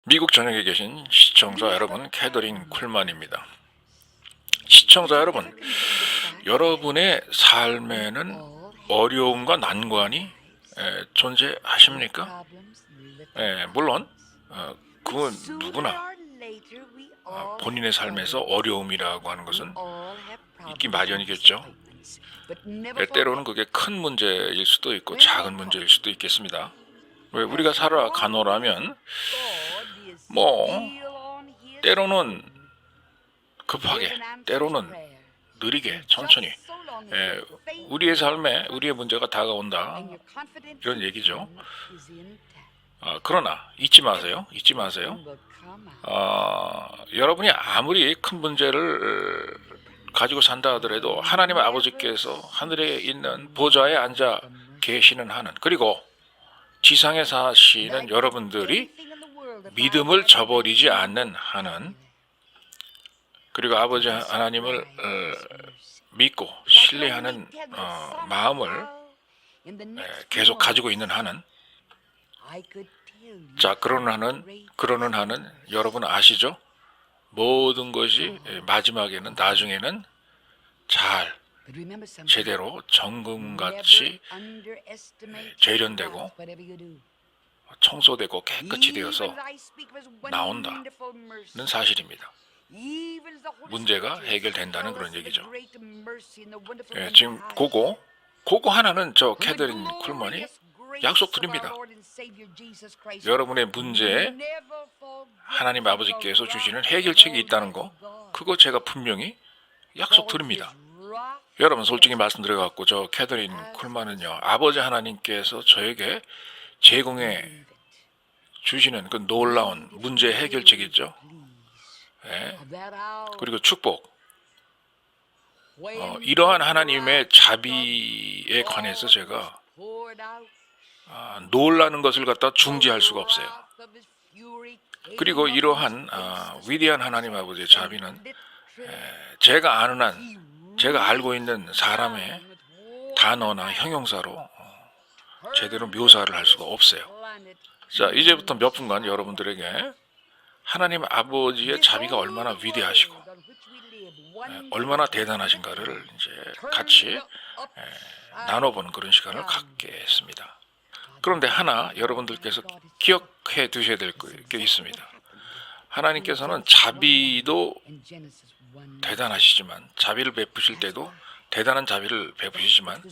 미국 전역에 계신 시청자 여러분, 캐더린 쿨만입니다. 시청자 여러분, 여러분의 삶에는 어려움과 난관이 존재하십니까? 물론 그건 누구나 본인의 삶에서 어려움이라고 하는 것은 있기 마련이겠죠. 때로는 그게 큰 문제일 수도 있고 작은 문제일 수도 있겠습니다. 왜 우리가 살아가노라면 때로는 급하게, 때로는 느리게, 천천히 우리의 삶에 우리의 문제가 다가온다, 이런 얘기죠. 그러나 잊지 마세요. 여러분이 아무리 큰 문제를 가지고 산다 하더라도 하나님 아버지께서 하늘에 있는 보좌에 앉아 계시는 한은, 그리고 지상에 사시는 여러분들이 믿음을 저버리지 않는 한은, 그리고 아버지 하나님을 믿고 신뢰하는 마음을 계속 가지고 있는 한은, 자, 그러는 한은 여러분 아시죠? 모든 것이 마지막에는, 나중에는 잘 제대로 정금같이 재련되고 청소되고 깨끗이 되어서 나온다는 사실입니다. 문제가 해결된다는 그런 얘기죠. 지금 그거 하나는 저 캐더린 쿨만이 약속드립니다. 여러분의 문제에 하나님 아버지께서 주시는 해결책이 있다는 거, 그거 제가 분명히 약속드립니다. 여러분, 솔직히 말씀드려갖고 저 캐더린 쿨만은요, 아버지 하나님께서 저에게 제공해 주시는 그 놀라운 문제 해결책이죠. 그리고 축복, 이러한 하나님의 자비에 관해서 제가 놀라는 것을 갖다 중지할 수가 없어요. 그리고 이러한 위대한 하나님 아버지의 자비는 제가 아는 한, 제가 알고 있는 사람의 단어나 형용사로 제대로 묘사를 할 수가 없어요. 자, 이제부터 몇 분간 여러분들에게 하나님 아버지의 자비가 얼마나 위대하시고 얼마나 대단하신가를 이제 같이 나눠보는 그런 시간을 갖겠습니다. 그런데 하나 여러분들께서 기억해 두셔야 될 게 있습니다. 하나님께서는 자비도 대단하시지만, 자비를 베푸실 때도 대단한 자비를 베푸시지만,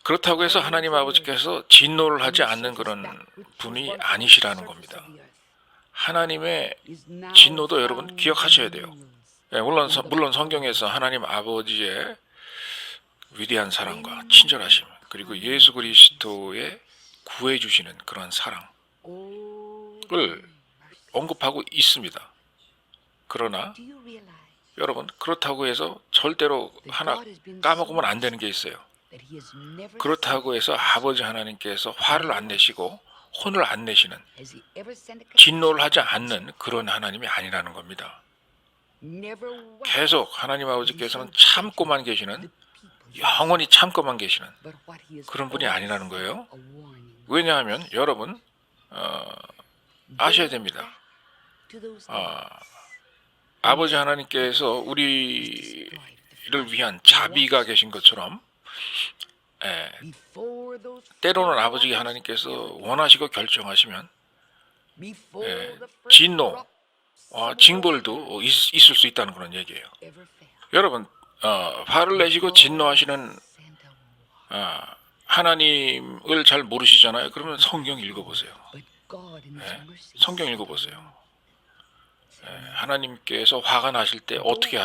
그렇다고 해서 하나님 아버지께서 진노를 하지 않는 그런 분이 아니시라는 겁니다. 하나님의 진노도 여러분 기억하셔야 돼요. 물론 성경에서 하나님 아버지의 위대한 사랑과 친절하심, 그리고 예수 그리스도의 구해주시는 그런 사랑을 언급하고 있습니다. 그러나 여러분, 그렇다고 해서 절대로 하나 까먹으면 안 되는 게 있어요. 그렇다고 해서 아버지 하나님께서 화를 안 내시고 혼을 안 내시는, 진노를 하지 않는 그런 하나님이 아니라는 겁니다. 계속 하나님 아버지께서는 참고만 계시는, 영원히 참고만 계시는 그런 분이 아니라는 거예요. 왜냐하면 여러분 아셔야 됩니다. 아버지 하나님께서 우리를 위한 자비가 계신 것처럼, 때로는 아버지 하나님께서 원하시고 결정하시면 진노, 징벌도 있을 수 있다는 그런 얘기예요. 여러분, 화를 내시고 진노하시는 하나님을 잘 모르시잖아요. 그러면 성경 읽어보세요. 성경 읽어보세요. 하나님께서 화가 나실 때 어떻게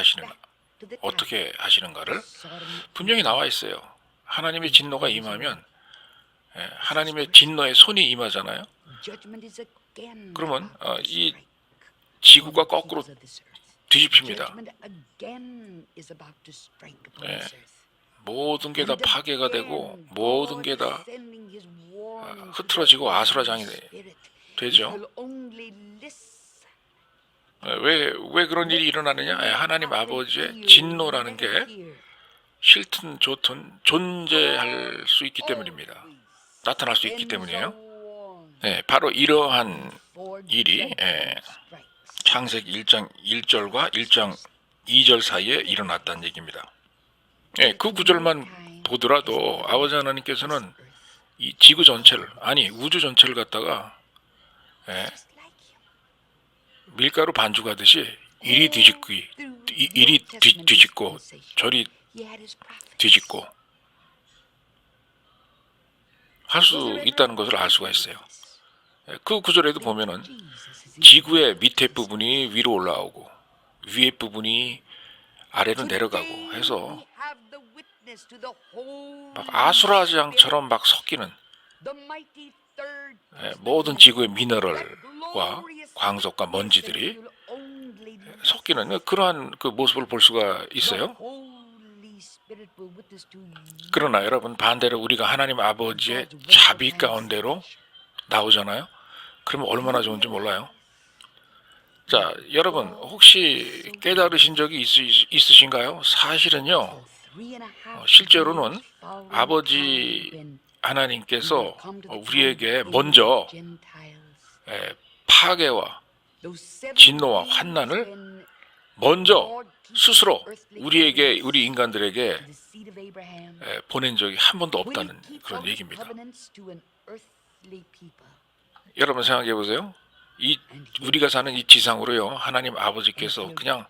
하시는가를 분명히 나와 있어요. 하나님의 진노가 임하면 하나님의 진노의 손이 임하잖아요. 그러면 이 지구가 거꾸로 뒤집힙니다. 모든 게 다 파괴가 되고 모든 게 다 흐트러지고 아수라장이 되죠. 왜 그런 일이 일어나느냐? 하나님 아버지의 진노라는 게 싫든 좋든 존재할 수 있기 때문입니다. 나타날 수 있기 때문이에요. 바로 이러한 일이 창세기 1장 1절과 1장 2절 사이에 일어났다는 얘기입니다. 그 구절만 보더라도 아버지 하나님께서는 이 지구 전체를, 아니 우주 전체를 갖다가 밀가루 반죽하듯이 이리 뒤집고 저리 뒤집고 할 수 있다는 것을 알 수가 있어요. 그 구절에도 보면은 지구의 밑에 부분이 위로 올라오고 위에 부분이 아래로 내려가고 해서 막 아수라장처럼 막 섞이는 모든 지구의 미네랄과 광석과 먼지들이 섞이는 그러한 그 모습을 볼 수가 있어요. 그러나 여러분, 반대로 우리가 하나님 아버지의 자비 가운데로 나오잖아요. 그러면 얼마나 좋은지 몰라요. 자, 여러분 혹시 깨달으신 적이 있으신가요? 사실은요, 실제로는 아버지 하나님께서 우리에게 먼저 파괴와 진노와 환난을 먼저 스스로 우리 인간들에게 보낸 적이 한 번도 없다는 그런 얘기입니다. 여러분 생각해 보세요. 우리가 사는 이 지상으로요, 하나님 아버지께서 그냥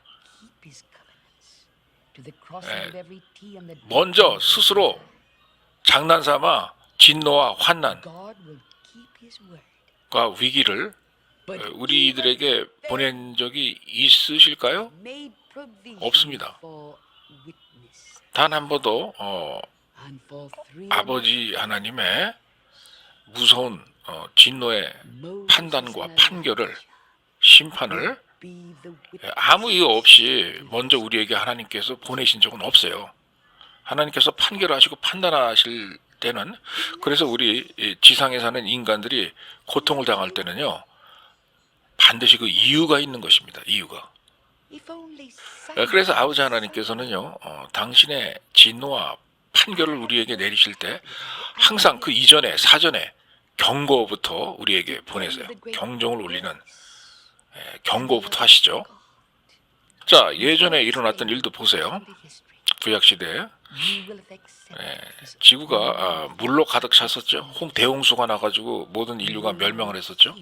먼저 스스로 장난삼아 진노와 환난과 위기를 우리들에게 보낸 적이 있으실까요? 없습니다. 단 한 번도 아버지 하나님의 무서운 진노의 판단과 판결을, 심판을 아무 이유 없이 먼저 우리에게 하나님께서 보내신 적은 없어요. 하나님께서 판결하시고 판단하실 때는, 그래서 우리 지상에 사는 인간들이 고통을 당할 때는요, 반드시 그 이유가 있는 것입니다. 이유가. 그래서 아버지 하나님께서는요, 당신의 진노와 판결을 우리에게 내리실 때 항상 그 이전에 사전에 경고부터 우리에게 보내세요. 경종을 울리는 경고부터 하시죠. 자, 예전에 일어났던 일도 보세요. 구약시대에 지구가 물로 가득 찼었죠. 대홍수가 나가지고 모든 인류가 멸망을 했었죠.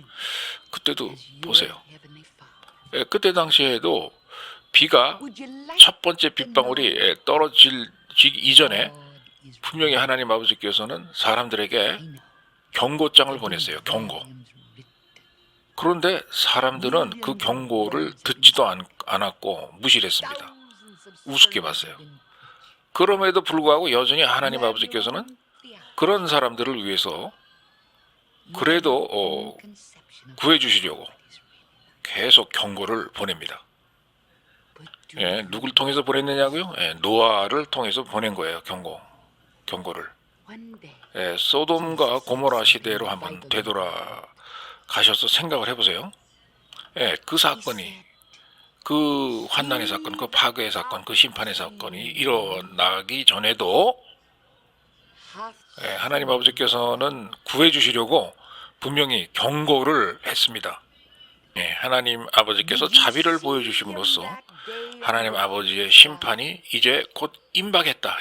그때도 보세요. 그때 당시에도 비가 첫 번째 빗방울이 떨어지기 이전에 분명히 하나님 아버지께서는 사람들에게 경고장을 보냈어요. 경고. 그런데 사람들은 그 경고를 듣지도 않았고 무시를 했습니다. 우습게 봤어요. 그럼에도 불구하고 여전히 하나님 아버지께서는 그런 사람들을 위해서 그래도 구해주시려고 계속 경고를 보냅니다. 누굴 통해서 보냈느냐고요? 노아를 통해서 보낸 거예요. 경고를. 소돔과 고모라 시대로 한번 되돌아가셔서 생각을 해보세요. 그 사건이, 그 환난의 사건, 그 파괴의 사건, 그 심판의 사건이 일어나기 전에도 하나님 아버지께서는 구해주시려고 분명히 경고를 했습니다. 하나님 아버지께서 자비를 보여주심으로써 하나님 아버지의 심판이 이제 곧 임박했다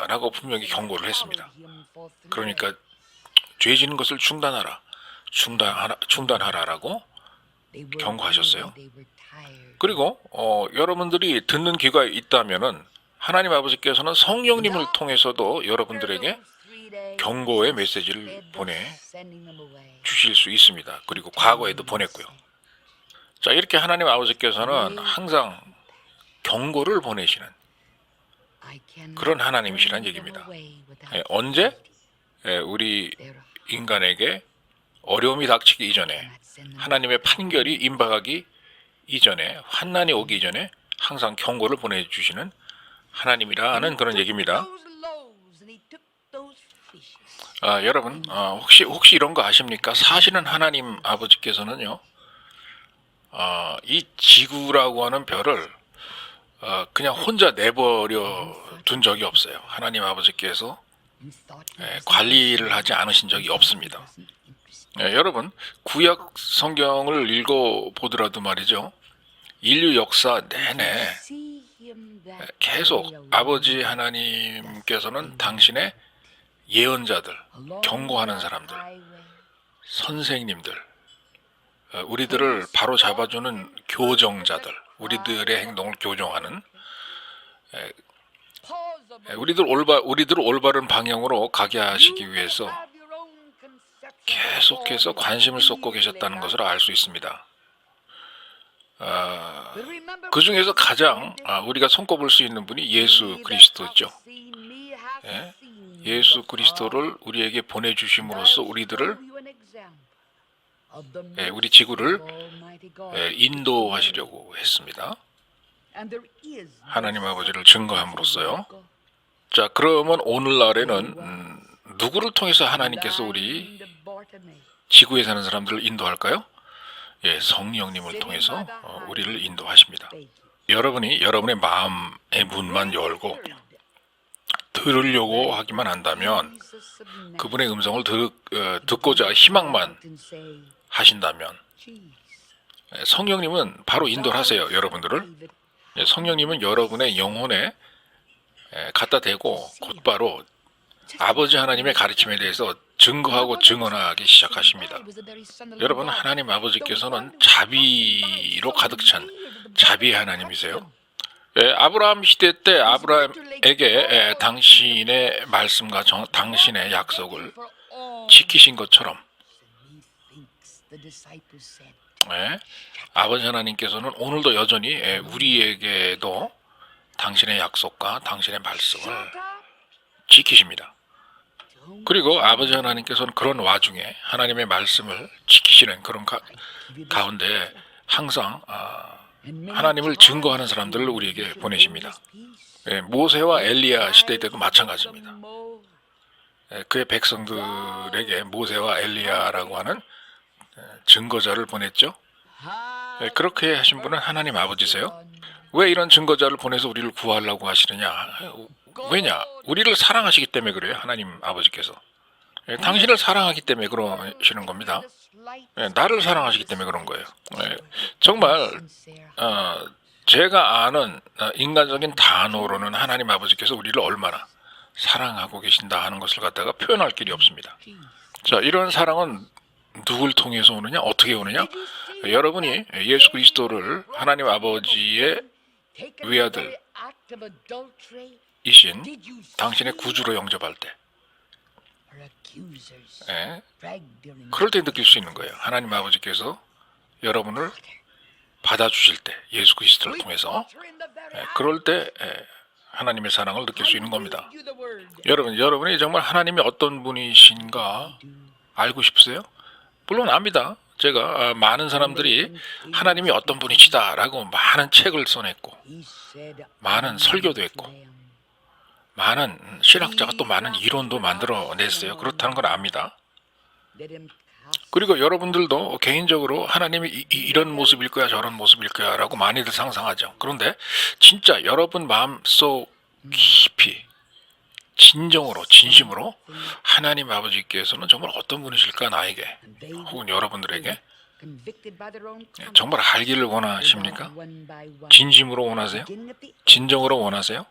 라고 분명히 경고를 했습니다. 그러니까 죄 지는 것을 중단하라라고 경고하셨어요. 그리고 여러분들이 듣는 귀가 있다면은 하나님 아버지께서는 성령님을 통해서도 여러분들에게 경고의 메시지를 보내주실 수 있습니다. 그리고 과거에도 보냈고요. 자, 이렇게 하나님 아버지께서는 항상 경고를 보내시는 그런 하나님이시라는 얘기입니다. 언제? 우리 인간에게 어려움이 닥치기 이전에, 하나님의 판결이 임박하기 이전에, 환난이 오기 이전에 항상 경고를 보내주시는 하나님이라는 그런 얘기입니다. 여러분 혹시 이런 거 아십니까? 사실은 하나님 아버지께서는요, 이 지구라고 하는 별을 그냥 혼자 내버려 둔 적이 없어요. 하나님 아버지께서 관리를 하지 않으신 적이 없습니다. 여러분, 구약 성경을 읽어보더라도 말이죠. 인류 역사 내내 계속 아버지 하나님께서는 당신의 예언자들, 경고하는 사람들, 선생님들, 우리들을 바로 잡아주는 교정자들, 우리들의 행동을 교정하는, 우리들을 올바른 방향으로 가게 하시기 위해서 계속해서 관심을 쏟고 계셨다는 것을 알 수 있습니다. 그 중에서 가장 우리가 손꼽을 수 있는 분이 예수 그리스도죠. 예수 그리스도를 우리에게 보내주심으로써 우리 지구를 인도하시려고 했습니다. 하나님 아버지를 증거함으로써요. 자, 그러면 오늘날에는 누구를 통해서 하나님께서 우리 지구에 사는 사람들을 인도할까요? 성령님을 통해서 우리를 인도하십니다. 여러분이 여러분의 마음의 문만 열고 들으려고 하기만 한다면, 그분의 음성을 듣고자 희망만 하신다면, 성령님은 바로 인도를 하세요. 여러분들을. 성령님은 여러분의 영혼에 갖다 대고 곧바로 아버지 하나님의 가르침에 대해서 증거하고 증언하기 시작하십니다. 여러분, 하나님 아버지께서는 자비로 가득 찬 자비의 하나님이세요. 아브라함 시대 때 아브라함에게 당신의 말씀과 당신의 약속을 지키신 것처럼, 아버지 하나님께서는 오늘도 여전히 우리에게도 당신의 약속과 당신의 말씀을 지키십니다. 그리고 아버지 하나님께서는 그런 와중에 하나님의 말씀을 지키시는 그런 가운데 항상 하나님을 증거하는 사람들을 우리에게 보내십니다. 모세와 엘리야 시대 때도 마찬가지입니다. 그의 백성들에게 모세와 엘리야라고 하는 증거자를 보냈죠. 그렇게 하신 분은 하나님 아버지세요. 왜 이런 증거자를 보내서 우리를 구하려고 하시느냐? 왜냐? 우리를 사랑하시기 때문에 그래요. 하나님 아버지께서. 당신을 사랑하기 때문에 그러시는 겁니다. 나를 사랑하시기 때문에 그런 거예요. 정말 제가 아는 인간적인 단어로는 하나님 아버지께서 우리를 얼마나 사랑하고 계신다 하는 것을 갖다가 표현할 길이 없습니다. 자, 이런 사랑은 누굴 통해서 오느냐? 어떻게 오느냐? 여러분이 예수 그리스도를 하나님 아버지의 외아들 이신 당신의 구주로 영접할 때, 그럴 때 느낄 수 있는 거예요. 하나님 아버지께서 여러분을 받아주실 때, 예수 그리스도를 통해서, 그럴 때 하나님의 사랑을 느낄 수 있는 겁니다. 여러분이 정말 하나님이 어떤 분이신가 알고 싶으세요? 물론 압니다. 제가 많은 사람들이 하나님이 어떤 분이시다라고 많은 책을 써냈고, 많은 설교도 했고, 많은 신학자가 또 많은 이론도 만들어냈어요. 그렇다는 걸 압니다. 그리고 여러분들도 개인적으로 하나님이 이런 모습일 거야, 저런 모습일 거야 라고 많이들 상상하죠. 그런데 진짜 여러분 마음속 깊이 진정으로, 진심으로 하나님 아버지께서는 정말 어떤 분이실까, 나에게 혹은 여러분들에게 정말 알기를 원하십니까? 진심으로 원하세요? 진정으로 원하세요?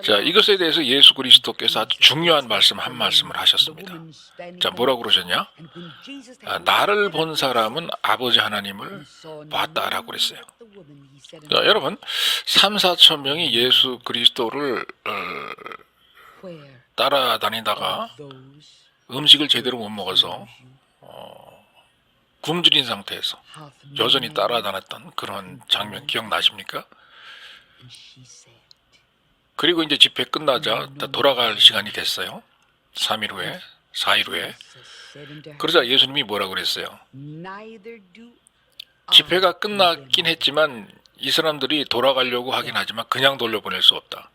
자, 이것에 대해서 예수 그리스도께서 아주 중요한 한 말씀을 하셨습니다. 자, 뭐라고 그러셨냐? 나를 본 사람은 아버지 하나님을 봤다라고 그랬어요. 자, 여러분, 3, 4천 명이 예수 그리스도를 따라다니다가 음식을 제대로 못 먹어서 굶주린 상태에서 여전히 따라다녔던 그런 장면 기억나십니까? 그리고 이제 집회 끝나자 돌아갈 시간이 됐어요. 3일 후에, 4일 후에. 그러자 예수님이 뭐라고 그랬어요? 집회가 끝나긴 했지만 이 사람들이 돌아가려고 하긴 하지만 그냥 돌려보낼 수 없다.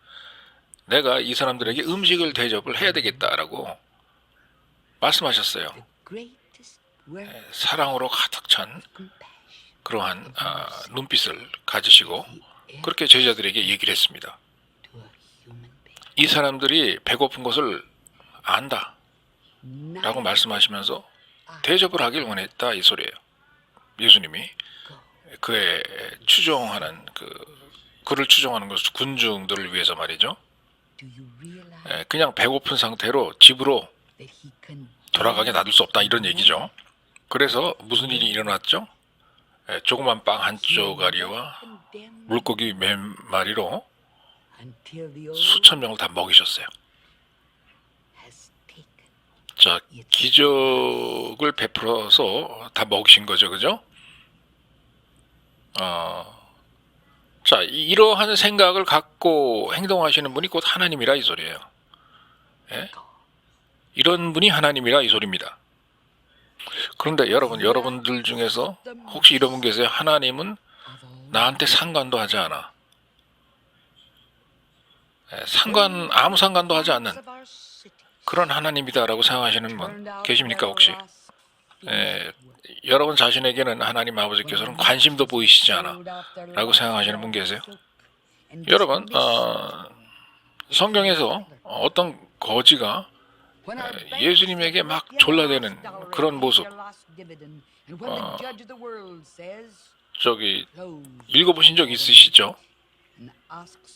내가 이 사람들에게 음식을 대접을 해야 되겠다라고 말씀하셨어요. 사랑으로 가득 찬 그러한 눈빛을 가지시고 그렇게 제자들에게 얘기를 했습니다. 이 사람들이 배고픈 것을 안다 라고 말씀하시면서 대접을 하길 원했다 이 소리예요. 예수님이 그의 추종하는 그를 추종하는 것을 군중들을 위해서 말이죠. 그냥 배고픈 상태로 집으로 돌아가게 놔둘 수 없다 이런 얘기죠. 그래서 무슨 일이 일어났죠? 조그만 빵 한 쪼가리와 물고기 몇 마리로 수천 명을 다 먹이셨어요. 자, 기적을 베풀어서 다 먹이신 거죠, 그죠? 자, 이러한 생각을 갖고 행동하시는 분이 곧 하나님이라 이 소리예요. 예? 이런 분이 하나님이라 이 소리입니다. 그런데 여러분들 중에서 혹시 이런 분 계세요? 하나님은 나한테 상관도 하지 않아. 아무 상관도 하지 않는 그런 하나님이다라고 생각하시는 분 계십니까 혹시? 여러분 자신에게는 하나님 아버지께서는 관심도 보이시지 않아 라고 생각하시는 분 계세요? 여러분 성경에서 어떤 거지가 예수님에게 막 졸라대는 그런 모습 읽어보신 적 있으시죠?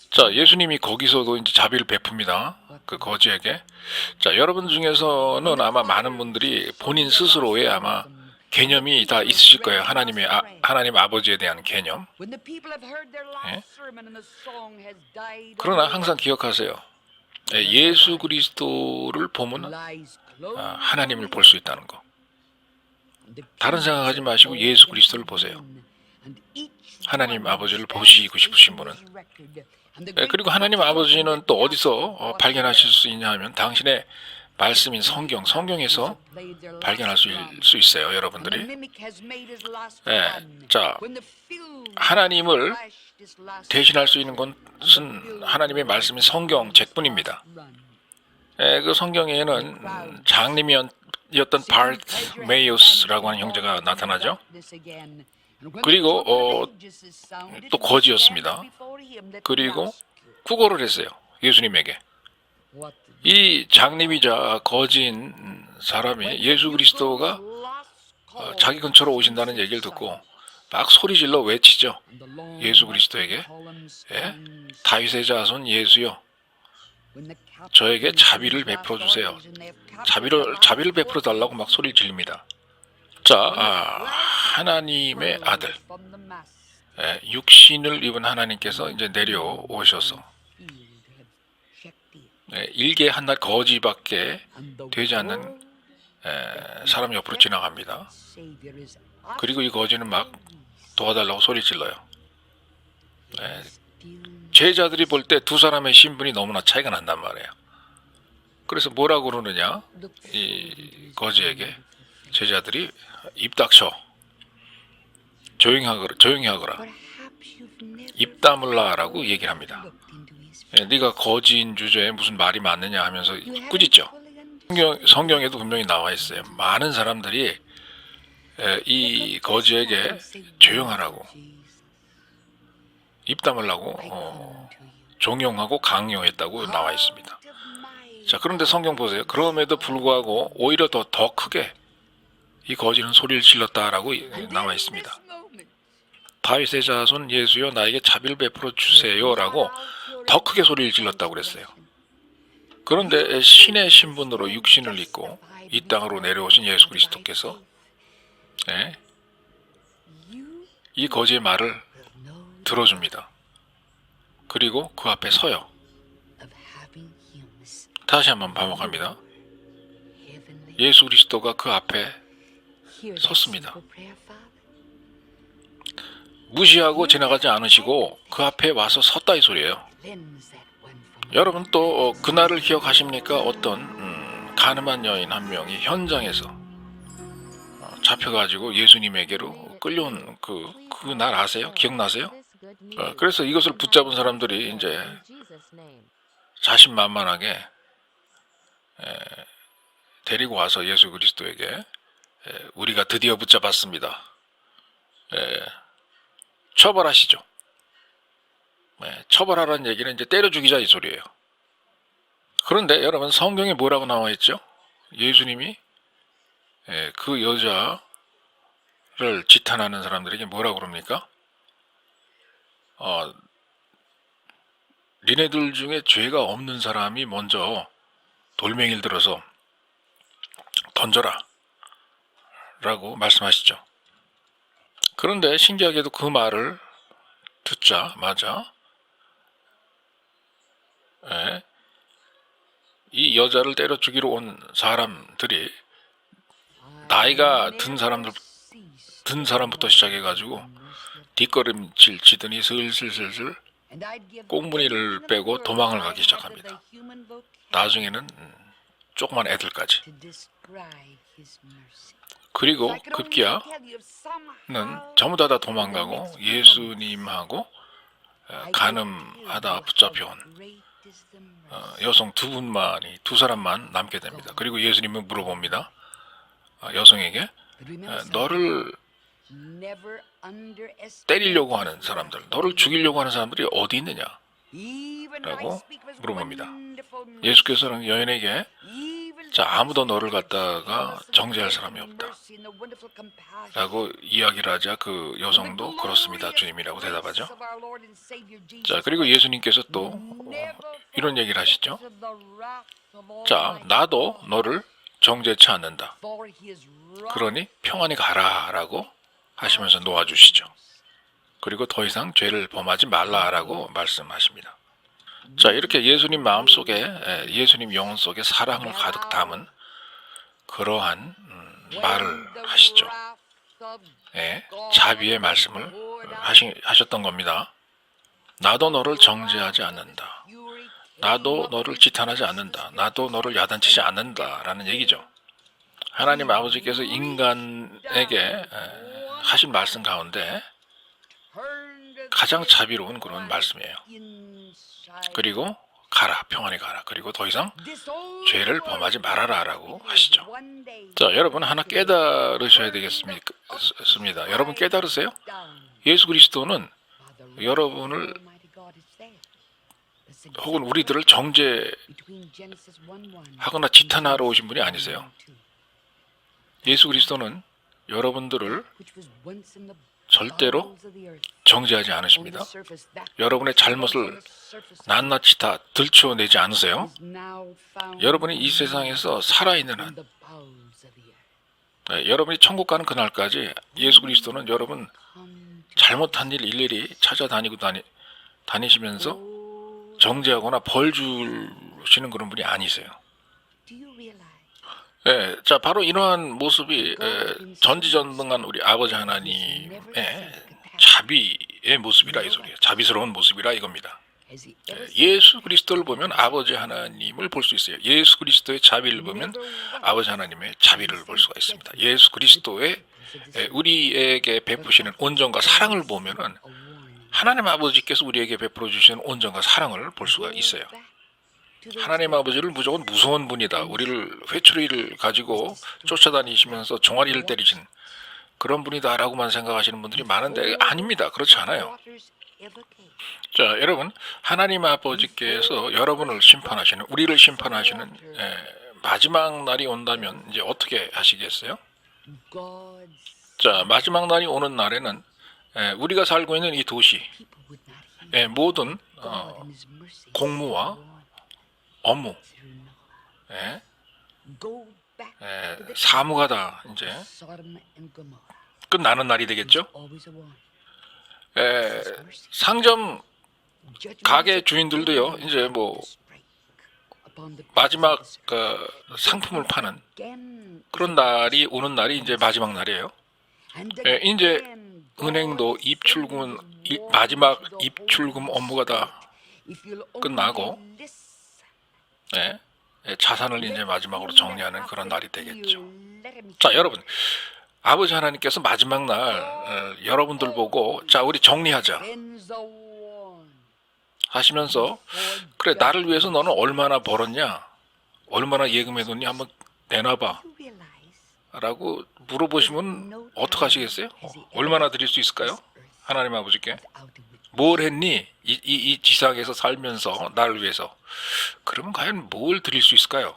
자, 예수님이 거기서도 이제 자비를 베풉니다. 그 거지에게. 자, 여러분 중에서는 아마 많은 분들이 본인 스스로의 아마 개념이 다 있으실 거예요. 하나님 아버지에 대한 개념. 예? 그러나 항상 기억하세요. 예수 그리스도를 보면 하나님을 볼 수 있다는 거. 다른 생각하지 마시고 예수 그리스도를 보세요. 하나님 아버지를 보시고 싶으신 분은. 그리고 하나님 아버지는 또 어디서 발견하실 수 있냐 하면 당신의 말씀인 성경에서 발견할 수 있어요, 여러분들이. 자, 하나님을 대신할 수 있는 것은 하나님의 말씀인 성경 책뿐입니다. 그 성경에는 장님이었던 바르티메우스라고 하는 형제가 나타나죠. 그리고 또 거지였습니다. 그리고 구걸을 했어요, 예수님에게. 이 장님이자 거지인 사람이 예수 그리스도가 자기 근처로 오신다는 얘기를 듣고 막 소리질러 외치죠. 예수 그리스도에게. 다윗의 자손 예수여, 저에게 자비를 베풀어 주세요. 자비를 베풀어 달라고 막 소리 지릅니다. 자, 하나님의 아들, 육신을 입은 하나님께서 이제 내려오셔서 일개 한 날 거지밖에 되지 않는 사람 옆으로 지나갑니다. 그리고 이 거지는 막 도와달라고 소리 질러요. 제자들이 볼 때 두 사람의 신분이 너무나 차이가 난단 말이에요. 그래서 뭐라고 그러느냐, 이 거지에게 제자들이 입 닥쳐, 조용히 하거라, 입 다물라라고 얘기를 합니다. 네가 거지인 주제에 무슨 말이 많느냐 하면서 꾸짖죠. 성경에도 분명히 나와 있어요. 많은 사람들이 이 거지에게 조용하라고, 입 다물라고 종용하고 강요했다고 나와 있습니다. 자, 그런데 성경 보세요. 그럼에도 불구하고 오히려 더 크게 이 거지는 소리를 질렀다라고 나와 있습니다. 다윗의 자손 예수여, 나에게 자비를 베풀어 주세요라고 더 크게 소리를 질렀다고 그랬어요. 그런데 신의 신분으로 육신을 입고 이 땅으로 내려오신 예수 그리스도께서 이 거지의 말을 들어줍니다. 그리고 그 앞에 서요. 다시 한번 반복합니다. 예수 그리스도가 그 앞에 섰습니다. 무시하고 지나가지 않으시고 그 앞에 와서 섰다 이 소리예요. 여러분 또 그날을 기억하십니까? 어떤 가늠한 여인 한 명이 현장에서 잡혀가지고 예수님에게로 끌려온 그 날 아세요? 기억나세요? 그래서 이것을 붙잡은 사람들이 이제 자신만만하게 데리고 와서 예수 그리스도에게 우리가 드디어 붙잡았습니다, 처벌하시죠. 처벌하라는 얘기는 이제 때려 죽이자 이 소리예요. 그런데 여러분 성경에 뭐라고 나와 있죠? 예수님이 그 여자를 지탄하는 사람들에게 뭐라고 그럽니까? 니네들 중에 죄가 없는 사람이 먼저 돌멩이를 들어서 던져라 라고 말씀하시죠. 그런데 신기하게도 그 말을 듣자마자 이 여자를 때려 죽이러 온 사람들이 나이가 든 사람부터 시작해가지고 뒷걸음질 치더니 슬슬슬슬 꽁무니를 빼고 도망을 가기 시작합니다. 나중에는 조그만 애들까지. 그리고 급기야는 전부 다 도망가고 예수님하고 간음하다 붙잡혀온 여성 두 사람만 남게 됩니다. 그리고 예수님은 물어봅니다. 여성에게 너를 때리려고 하는 사람들, 너를 죽이려고 하는 사람들이 어디 있느냐? 라고 물어봅니다. 예수께서는 여인에게 자, 아무도 너를 갖다가 정죄할 사람이 없다 라고 이야기를 하자 그 여성도 그렇습니다 주님이라고 대답하죠. 자, 그리고 예수님께서 또 이런 얘기를 하시죠. 자, 나도 너를 정죄치 않는다. 그러니 평안히 가라 라고 하시면서 놓아주시죠. 그리고 더 이상 죄를 범하지 말라라고 말씀하십니다. 자, 이렇게 예수님 마음속에, 예수님 영혼 속에 사랑을 가득 담은 그러한 말을 하시죠. 자비의 말씀을 하셨던 겁니다. 나도 너를 정죄하지 않는다. 나도 너를 지탄하지 않는다. 나도 너를 야단치지 않는다 라는 얘기죠. 하나님 아버지께서 인간에게 하신 말씀 가운데 가장 자비로운 그런 말씀이에요. 그리고 가라, 평안히 가라. 그리고 더 이상 죄를 범하지 말아라 라고 하시죠. 자, 여러분 하나 깨달으셔야 되겠습니다. 여러분 깨달으세요? 예수 그리스도는 여러분을 혹은 우리들을 정죄하거나 지탄하러 오신 분이 아니세요. 예수 그리스도는 여러분들을 절대로 정죄하지 않으십니다. 여러분의 잘못을 낱낱이 다 들추어내지 않으세요. 여러분이 이 세상에서 살아있는 한, 여러분이 천국 가는 그날까지 예수 그리스도는 여러분 잘못한 일 일일이 다니시면서 정죄하거나 벌 주시는 그런 분이 아니세요. 자, 바로 이러한 모습이 전지전능한 우리 아버지 하나님의 자비의 모습이라 이 소리예요. 자비스러운 모습이라 이겁니다. 예수 그리스도를 보면 아버지 하나님을 볼 수 있어요. 예수 그리스도의 자비를 보면 아버지 하나님의 자비를 볼 수가 있습니다. 예수 그리스도의 우리에게 베푸시는 온전과 사랑을 보면은 하나님 아버지께서 우리에게 베풀어 주시는 온전과 사랑을 볼 수가 있어요. 하나님 아버지를 무조건 무서운 분이다. 우리를 회초리를 가지고 쫓아다니시면서 종아리를 때리신 그런 분이다라고만 생각하시는 분들이 많은데 아닙니다. 그렇지 않아요. 자, 여러분 하나님 아버지께서 여러분을 심판하시는, 우리를 심판하시는 마지막 날이 온다면 이제 어떻게 하시겠어요? 자, 마지막 날이 오는 날에는 우리가 살고 있는 이 도시 모든 공무와 업무, 사무가 다 이제 끝나는 날이 되겠죠. 상점 가게 주인들도요, 이제 뭐 마지막 상품을 파는 그런 날이 오는 날이 이제 마지막 날이에요. 이제 은행도 마지막 입출금 업무가 다 끝나고 자산을 이제 마지막으로 정리하는 그런 날이 되겠죠. 자, 여러분 아버지 하나님께서 마지막 날 여러분들 보고 자, 우리 정리하자 하시면서 그래, 나를 위해서 너는 얼마나 벌었냐, 얼마나 예금해뒀냐, 한번 내놔봐 라고 물어보시면 어떡하시겠어요? 얼마나 드릴 수 있을까요? 하나님 아버지께 뭘 했니? 이 지상에서 살면서 나를 위해서. 그러면 과연 뭘 드릴 수 있을까요?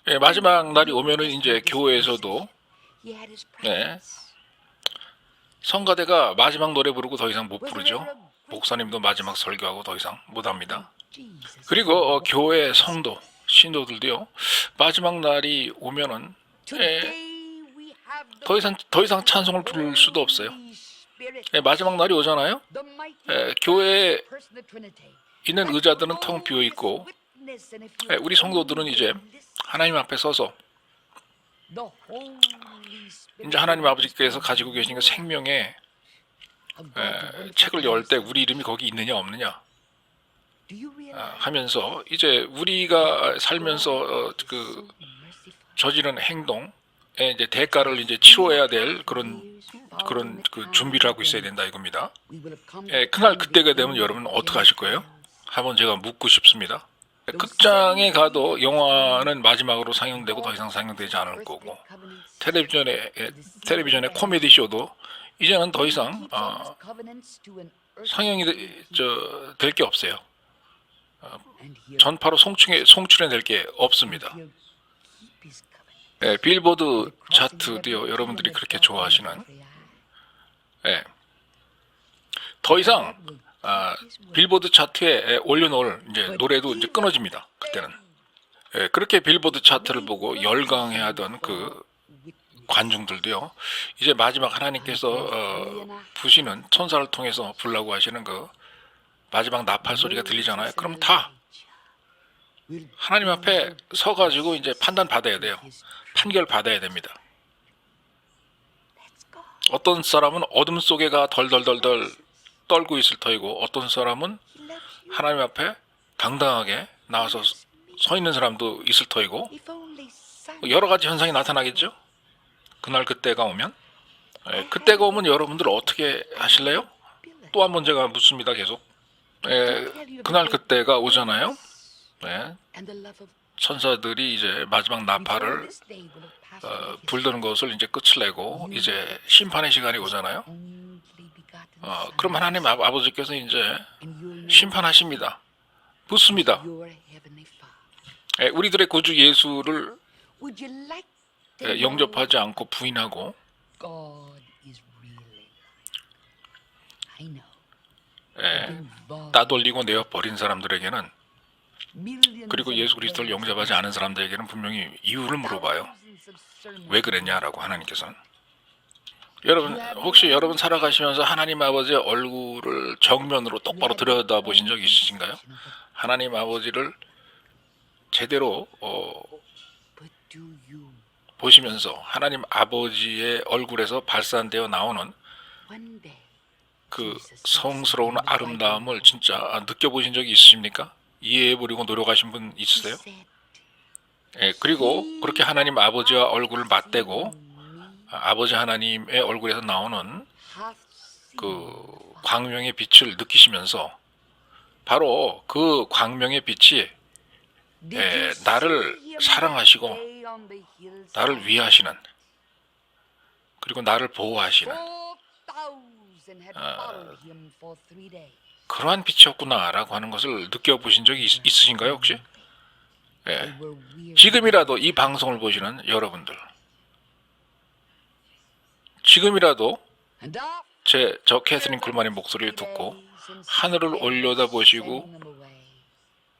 예, 마지막 날이 오면은 이제 교회에서도 네, 성가대가 마지막 노래 부르고 더 이상 못 부르죠. 목사님도 마지막 설교하고 더 이상 못 합니다. 그리고 교회 성도, 신도들도요. 마지막 날이 오면은 예, 더 이상 찬송을 부를 수도 없어요. 예, 마지막 날이 오잖아요. 예, 교회에 있는 의자들은 텅 비어 있고 예, 우리 성도들은 이제 하나님 앞에 서서 이제 하나님 아버지께서 가지고 계신 그 생명의 책을 열 때 우리 이름이 거기 있느냐 없느냐 하면서 이제 우리가 살면서 그 저지른 행동에 이제 대가를 이제 치러야 될 그런 그 준비를 하고 있어야 된다 이겁니다. 예, 그날 그때가 되면 여러분 어떻게 하실 거예요? 한번 제가 묻고 싶습니다. 극장에 가도 영화는 마지막으로 상영되고 더 이상 상영되지 않을 거고 텔레비전의 코미디 쇼도 이제는 더 이상 상영이 될 게 없어요. 전파로 송출해낼 게 없습니다. 예, 빌보드 차트도요. 여러분들이 그렇게 좋아하시는 더 이상 빌보드 차트에 올려놓을 이제 노래도 이제 끊어집니다. 그때는 그렇게 빌보드 차트를 보고 열광해하던 그 관중들도요. 이제 마지막 하나님께서 부시는 천사를 통해서 부르라고 하시는 그 마지막 나팔 소리가 들리잖아요. 그럼 다 하나님 앞에 서가지고 이제 판단 받아야 돼요. 판결 받아야 됩니다. 어떤 사람은 어둠 속에가 덜덜덜덜 떨고 있을 터이고 어떤 사람은 하나님 앞에 당당하게 나와서 서 있는 사람도 있을 터이고 여러 가지 현상이 나타나겠죠. 그날 그때가 오면 그때가 오면 여러분들 어떻게 하실래요? 또 한 번 제가 묻습니다. 계속 그날 그때가 오잖아요. 천사들이 이제 마지막 나팔을 불드는 것을 이제 끝을 내고 이제 심판의 시간이 오잖아요. 그럼 하나님 아버지께서 이제 심판하십니다. 묻습니다. 우리들의 구주 예수를 영접하지 않고 부인하고 따돌리고 내어버린 사람들에게는 그리고 예수 그리스도를 영접하지 않은 사람들에게는 분명히 이유를 물어봐요. 왜 그랬냐라고 하나님께서는. 여러분 혹시 여러분 살아가시면서 하나님 아버지의 얼굴을 정면으로 똑바로 들여다보신 적 있으신가요? 하나님 아버지를 제대로 보시면서 하나님 아버지의 얼굴에서 발산되어 나오는 그 성스러운 아름다움을 진짜 느껴보신 적이 있으십니까? 이해해보려고 노력하신 분 있으세요? 그리고 그렇게 하나님 아버지와 얼굴을 맞대고 아버지 하나님의 얼굴에서 나오는 그 광명의 빛을 느끼시면서 바로 그 광명의 빛이 나를 사랑하시고 나를 위하시는 그리고 나를 보호하시는 그러한 빛이었구나라고 하는 것을 느껴보신 적이 있으신가요 혹시? 지금이라도 이 방송을 보시는 여러분들 지금이라도 저 캐서린 쿨만의 목소리를 듣고 하늘을 올려다보시고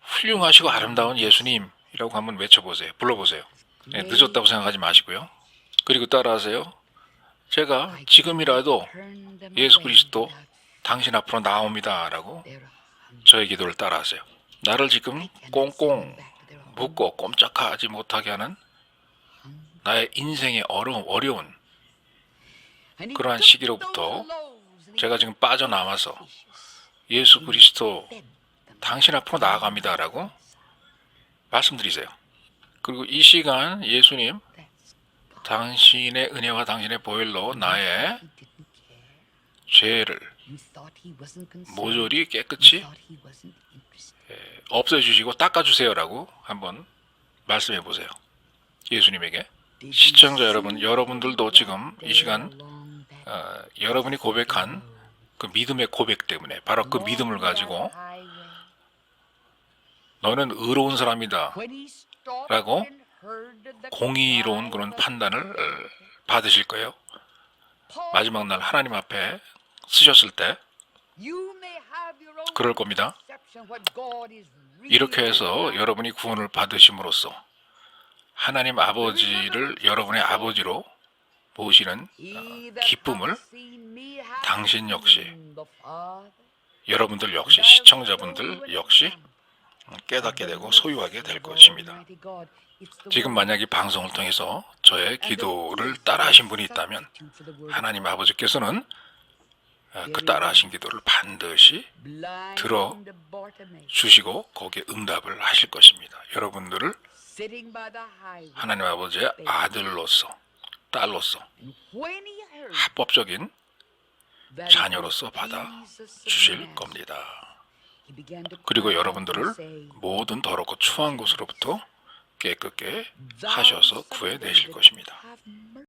훌륭하시고 아름다운 예수님이라고 한번 외쳐보세요. 불러보세요. 늦었다고 생각하지 마시고요. 그리고 따라하세요. 제가 지금이라도 예수 그리스도 당신 앞으로 나옵니다 라고 저의 기도를 따라하세요. 나를 지금 꽁꽁 묶고 꼼짝하지 못하게 하는 나의 인생의 어려운 그러한 시기로부터 제가 지금 빠져나와서 예수 그리스도 당신 앞으로 나아갑니다 라고 말씀드리세요. 그리고 이 시간 예수님 당신의 은혜와 당신의 보혈로 나의 죄를 모조리 깨끗이 없애주시고 닦아주세요 라고 한번 말씀해 보세요. 예수님에게. 시청자 여러분, 여러분들도 지금 이 시간 여러분이 고백한 그 믿음의 고백 때문에, 바로 그 믿음을 가지고 너는 의로운 사람이다 라고 공의로운 그런 판단을 받으실 거예요. 마지막 날 하나님 앞에 쓰셨을 때 그럴 겁니다. 이렇게 해서 여러분이 구원을 받으심으로써 하나님 아버지를 여러분의 아버지로 모시는 기쁨을 당신 역시, 여러분들 역시, 시청자분들 역시 깨닫게 되고 소유하게 될 것입니다. 지금 만약 이 방송을 통해서 저의 기도를 따라하신 분이 있다면 하나님 아버지께서는 그 따라하신 기도를 반드시 들어주시고 거기에 응답을 하실 것입니다. 여러분들을 하나님 아버지의 아들로서, 딸로서, 합법적인 자녀로서 받아 주실 겁니다. 그리고 여러분들을 모든 더럽고 추한 것으로부터 깨끗게 하셔서 구해내실 것입니다.